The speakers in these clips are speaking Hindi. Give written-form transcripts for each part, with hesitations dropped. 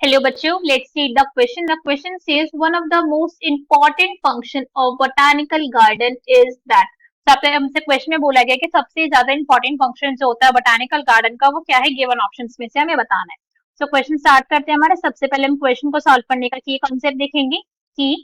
Hello बच्चों, let's read the question. The question says one of the most important function of botanical garden is that. सबसे हमसे क्वेश्चन में बोला गया कि सबसे ज्यादा इंपॉर्टेंट फंक्शन जो होता है बोटानिकल गार्डन का वो क्या है, गिवन ऑप्शंस में से हमें बताना है। तो क्वेश्चन स्टार्ट करते हैं हमारे। सबसे पहले हम क्वेश्चन को सॉल्व करने का की कॉन्सेप्ट देखेंगे। की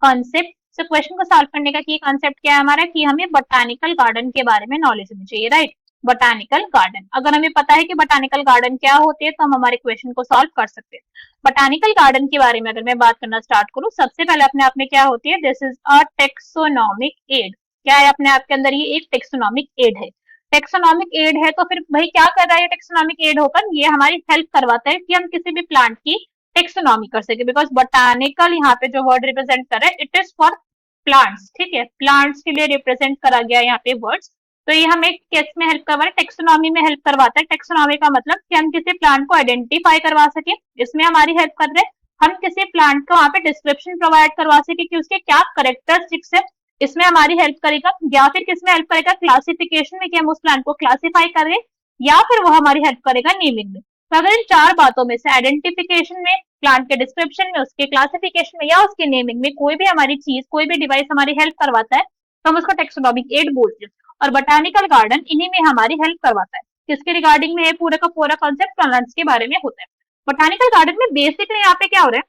कॉन्सेप्ट, तो क्वेश्चन को सॉल्व करने का की कॉन्सेप्ट क्या है हमारा, कि हमें बोटानिकल गार्डन के बारे में नॉलेज होनी चाहिए, राइट। बोटानिकल गार्डन, अगर हमें पता है कि बोटानिकल गार्डन क्या होते हैं तो हम हमारे क्वेश्चन को सॉल्व कर सकते हैं। बोटानिकल गार्डन के बारे में अगर मैं बात करना स्टार्ट करूं, सबसे पहले अपने आप में क्या होती है, this is a taxonomic aid. क्या है अपने आप के अंदर, ये एक टेक्सोनॉमिक एड है। टेक्सोनॉमिक एड है तो फिर भाई क्या कर रहा है टेक्सोनॉमिक एड होकर, ये हमारी हेल्प करवाता है कि हम किसी भी प्लांट की टेक्सोनॉमी कर सके। बिकॉज बोटानिकल यहाँ पे जो वर्ड रिप्रेजेंट कर रहा है इट इज फॉर प्लांट्स, ठीक है, प्लांट्स के लिए रिप्रेजेंट करा गया यहाँ पे वर्ड्स। तो ये हमें किस में हेल्प करवा रहा है, टेक्सोनॉमी में हेल्प करवाता है। टेक्सोनॉमी का मतलब कि हम किसी प्लांट को आइडेंटिफाई करवा सके, इसमें हमारी हेल्प कर रहे हैं। हम किसी प्लांट को वहां पे डिस्क्रिप्शन प्रोवाइड करवा सके कि उसके क्या करेक्टरिस्टिक्स है, इसमें हमारी हेल्प करेगा। या फिर किसमें हेल्प करेगा, क्लासिफिकेशन में, कि हम उस प्लांट को क्लासिफाई कर रहे हैं, या फिर वो हमारी हेल्प करेगा नेमिंग में। तो अगर इन चार बातों में से आइडेंटिफिकेशन में, प्लांट के डिस्क्रिप्शन में, उसके क्लासिफिकेशन में या उसके नेमिंग में कोई भी हमारी चीज, कोई भी डिवाइस हमारी हेल्प करवाता है तो हम उसको टेक्सोनॉमिक एड बोलते हैं। और बोटानिकल गार्डन इन्हीं में हमारी हेल्प करवाता है। किसके रिगार्डिंग में है, पूरा का पूरा कॉन्सेप्ट प्लांट्स के बारे में होता है। बोटानिकल गार्डन में बेसिकली यहाँ पे क्या हो रहा है,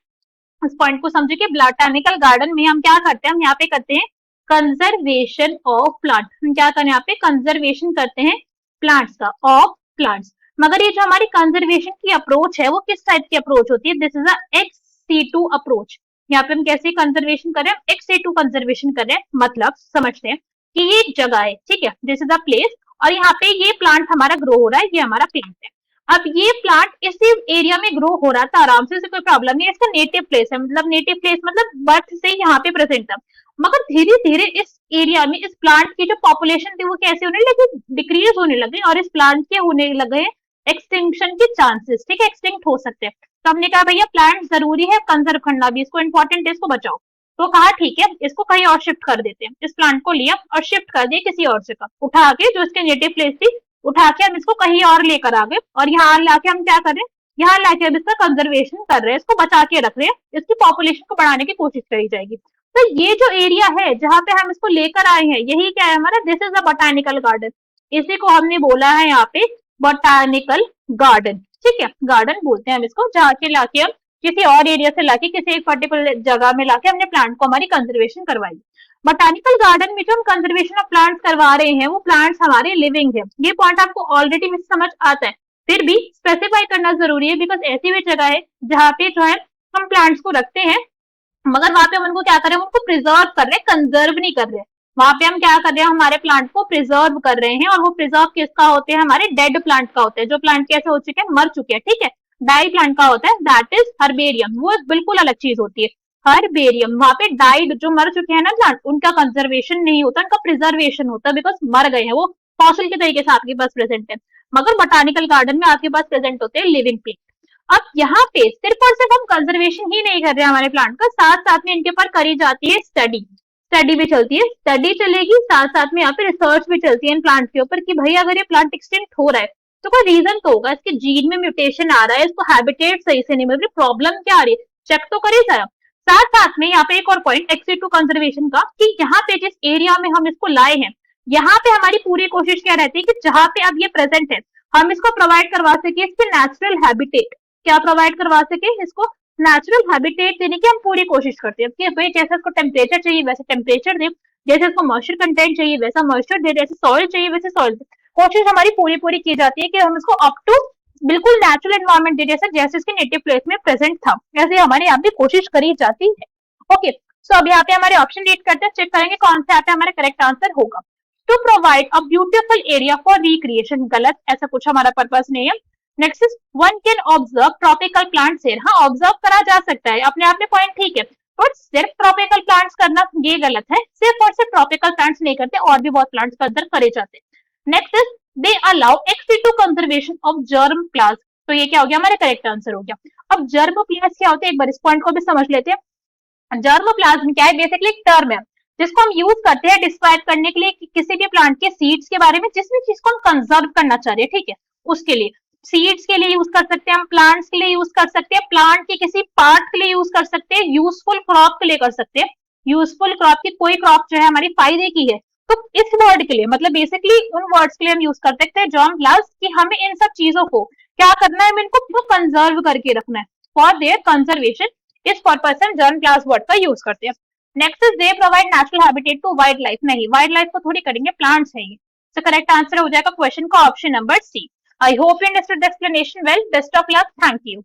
इस पॉइंट को समझिए कि बोटानिकल गार्डन में हम क्या करते हैं, हम यहाँ पे करते हैं कंजर्वेशन ऑफ प्लांट। हम क्या करते हैं यहाँ पे, कंजर्वेशन करते हैं प्लांट्स का, ऑफ प्लांट्स। मगर ये जो हमारी कंजर्वेशन की अप्रोच है वो किस टाइप की अप्रोच होती है, दिस इज अ एक्स-सी-टू अप्रोच। यहाँ पे हम कैसे कंजर्वेशन कर रहे हैं, एक्स-सी-टू कंजर्वेशन कर रहे हैं। मतलब समझते हैं कि ये जगह है, ठीक है, दिस इज अ प्लेस, और यहाँ पे ये प्लांट हमारा ग्रो हो रहा है, ये हमारा प्लांट है। अब ये प्लांट इसी एरिया में ग्रो हो रहा था आराम से कोई प्रॉब्लम नहीं है, इसका नेटिव प्लेस है, मतलब नेटिव प्लेस मतलब बर्थ से यहाँ पे प्रेजेंट था। मगर धीरे धीरे इस एरिया में इस प्लांट की जो पॉपुलेशन थी वो कैसे होने लगी, डिक्रीज होने लगी, और इस प्लांट के होने लगे एक्सटिंक्शन के चांसेस, ठीक है, एक्सटिंक्ट हो सकते हैं। तो हमने कहा भैया प्लांट जरूरी है कंजर्व करना भी, इसको इंपॉर्टेंट है, इसको बचाओ। तो कहा ठीक है, इसको कहीं और शिफ्ट कर देते हैं। इस प्लांट को लिया और शिफ्ट कर दिया किसी और जगह, उठा के जो इसके नेटिव प्लेस थी उठा के हम इसको कहीं और लेकर आ गए, और यहाँ लाके हम क्या कर रहे हैं, यहाँ लाके अब इसका कंजर्वेशन कर रहे हैं, इसको बचा के रख रहे हैं, इसकी पॉपुलेशन को बढ़ाने की कोशिश करी जाएगी। तो ये जो एरिया है जहाँ पे हम इसको लेकर आए हैं, यही क्या है हमारा, this is a botanical garden. इसी को हमने बोला है यहाँ पे बोटानिकल गार्डन, ठीक है, गार्डन बोलते हैं हम इसको, जहाँ के लाके हम किसी और एरिया से लाके किसी एक पर्टिकुलर जगह में लाके हमने प्लांट को हमारी कंजर्वेशन करवाई। बोटानिकल गार्डन में जो हम कंजर्वेशन ऑफ प्लांट्स करवा रहे हैं वो प्लांट्स हमारे लिविंग है। ये पॉइंट आपको ऑलरेडी में समझ आता है, फिर भी स्पेसिफाई करना जरूरी है, बिकॉज ऐसी भी जगह है जहाँ पे जो है हम प्लांट्स को रखते हैं, मगर वहां पे हम उनको क्या कर रहे हैं, उनको प्रिजर्व कर रहे हैं, कंजर्व नहीं कर रहे हैं। वहां पे हम क्या कर रहे हैं, हमारे प्लांट को प्रिजर्व कर रहे हैं, और वो प्रिजर्व किसका होते हैं, हमारे डेड प्लांट का होता है, जो प्लांट कैसे हो चुके हैं, मर चुके हैं, ठीक है। डाई प्लांट का होता है, दैट इज हर्बेरियम, वो बिल्कुल अलग चीज होती है। हर्बेरियम, वहां पे डाइड जो मर चुके हैं ना प्लांट, उनका कंजर्वेशन नहीं होता, उनका प्रिजर्वेशन होता है, बिकॉज मर गए हैं, वो फॉसिल के तरीके से आपके पास प्रेजेंट है। मगर बोटानिकल गार्डन में आपके पास प्रेजेंट होते हैं लिविंग प्लांट। अब यहाँ पे सिर्फ और सिर्फ हम कंजर्वेशन ही नहीं कर रहे हैं हमारे प्लांट का, साथ साथ में इनके ऊपर करी जाती है स्टडी, स्टडी भी चलती है, स्टडी चलेगी, साथ साथ में यहाँ पे रिसर्च भी चलती है इन प्लांट के ऊपर, कि भाई अगर ये प्लांट एक्सटिंक्ट हो रहा है तो कोई रीजन तो होगा, इसके जीन में म्यूटेशन आ रहा है, इसको हैबिटेट सही से नहीं मिल रही, प्रॉब्लम क्या आ रही है, चेक तो करे जरा। साथ साथ में यहाँ पे एक और पॉइंट एक्स-सी-टू कंजर्वेशन का, कि यहाँ पे जिस एरिया में हम इसको लाए हैं, यहाँ पे हमारी पूरी कोशिश क्या रहती है कि जहाँ पे अब ये प्रेजेंट है हम इसको प्रोवाइड करवा सके इसके नेचुरल हैबिटेट। क्या प्रोवाइड करवा सके, इसको नेचुरल हैबिटेट देने की हम पूरी कोशिश करते हैं कि भाई जैसे इसको टेम्परेचर चाहिए वैसे टेम्परेचर दे, जैसे इसको मॉइस्चर कंटेंट चाहिए वैसा मॉइस्चर दे, जैसे सॉइल चाहिए वैसे सॉइल दे। कोशिश हमारी पूरी पूरी की जाती है कि हम इसको अप टू बिल्कुल नेचुरल एनवायरमेंट दे, जैसे जैसे इसके नेटिव प्लेस में प्रेजेंट था ऐसे हमारे यहाँ पे कोशिश करी जाती है। ओके, सो अब यहाँ पे हमारे ऑप्शन रीड करते हैं, चेक करेंगे कौन सा यहाँ पे हमारा करेक्ट आंसर होगा। To provide a beautiful area for recreation, गलत, ऐसा कुछ हमारा पर्पस नहीं है। Next is one can observe tropical plants here, हाँ ऑब्जर्व करा जा सकता है, अपने आप में पॉइंट ठीक है, बट सिर्फ ट्रॉपिकल प्लांट्स करना ये गलत है, सिर्फ और सिर्फ ट्रॉपिकल प्लांट्स नहीं करते, और भी बहुत प्लांट्स अंदर करे जाते हैं। Next is the allow ex situ conservation of germ plants, तो ये क्या हो गया, हमारा करेक्ट आंसर हो गया। अब जर्म प्लांट्स क्या होते हैं, एक बार इस पॉइंट को भी समझ लेते हैं। जर्म प्लांट्स क्या है, बेसिकली एक टर्म है जिसको हम यूज करते हैं डिस्क्राइब करने के लिए कि किसी भी प्लांट के सीड्स के बारे में, जिस भी चीज को हम कंजर्व करना चाह रहे हैं, ठीक है, उसके लिए। सीड्स के लिए यूज कर सकते हैं, हम प्लांट्स के लिए यूज कर सकते हैं, प्लांट के किसी पार्ट के लिए यूज कर सकते हैं, यूजफुल क्रॉप के लिए कर सकते हैं। यूजफुल क्रॉप की कोई क्रॉप जो है हमारी फायदे की है, तो इस वर्ड के लिए मतलब बेसिकली उन वर्ड्स के लिए हम यूज कर सकते हैं जॉन ग्लास कि हमें इन सब चीजों को क्या करना है, हमें इनको कंजर्व करके रखना है फॉर देयर कंजर्वेशन। इस पर्पज से हम जॉन ग्लास वर्ड का यूज करते हैं। Next is they provide natural habitat to wild life. नहीं, वाइल्ड लाइफ को थोड़ी करेंगे, प्लांट्स है ये। तो करेक्ट आंसर हो जाएगा क्वेश्चन का option number C. I hope you understood the explanation well. Best of luck. Thank you.